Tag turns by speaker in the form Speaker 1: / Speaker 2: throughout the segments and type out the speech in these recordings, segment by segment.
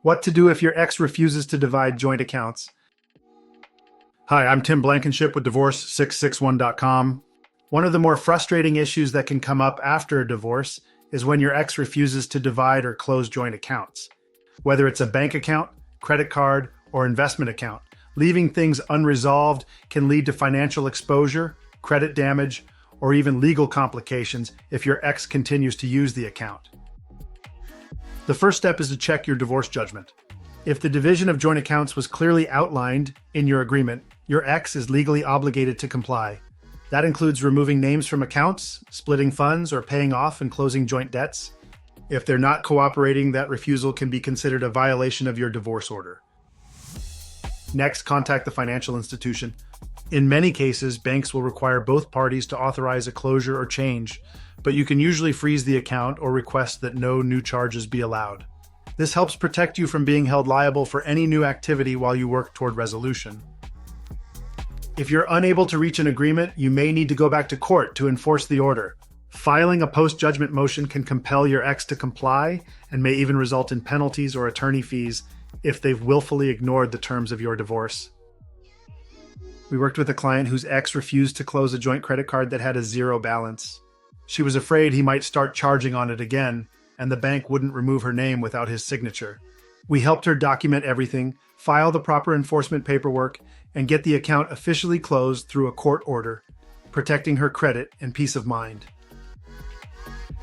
Speaker 1: What to do if your ex refuses to divide joint accounts. Hi, I'm Tim Blankenship with Divorce661.com. One of the more frustrating issues that can come up after a divorce is when your ex refuses to divide or close joint accounts. Whether it's a bank account, credit card, or investment account, leaving things unresolved can lead to financial exposure, credit damage, or even legal complications if your ex continues to use the account. The first step is to check your divorce judgment. If the division of joint accounts was clearly outlined in your agreement, your ex is legally obligated to comply. That includes removing names from accounts, splitting funds, or paying off and closing joint debts. If they're not cooperating, that refusal can be considered a violation of your divorce order. Next, contact the financial institution. In many cases, banks will require both parties to authorize a closure or change, but you can usually freeze the account or request that no new charges be allowed. This helps protect you from being held liable for any new activity while you work toward resolution. If you're unable to reach an agreement, you may need to go back to court to enforce the order. Filing a post-judgment motion can compel your ex to comply and may even result in penalties or attorney fees if they've willfully ignored the terms of your divorce. We worked with a client whose ex refused to close a joint credit card that had a zero balance. She was afraid he might start charging on it again, and the bank wouldn't remove her name without his signature. We helped her document everything, file the proper enforcement paperwork, and get the account officially closed through a court order, protecting her credit and peace of mind.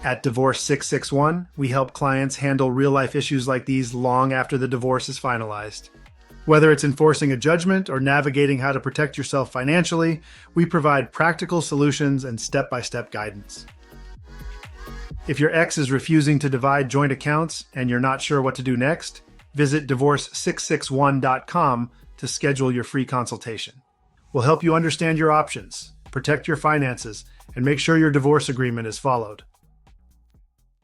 Speaker 1: At Divorce 661, we help clients handle real-life issues like these long after the divorce is finalized. Whether it's enforcing a judgment or navigating how to protect yourself financially, we provide practical solutions and step-by-step guidance. If your ex is refusing to divide joint accounts and you're not sure what to do next, visit Divorce661.com to schedule your free consultation. We'll help you understand your options, protect your finances, and make sure your divorce agreement is followed.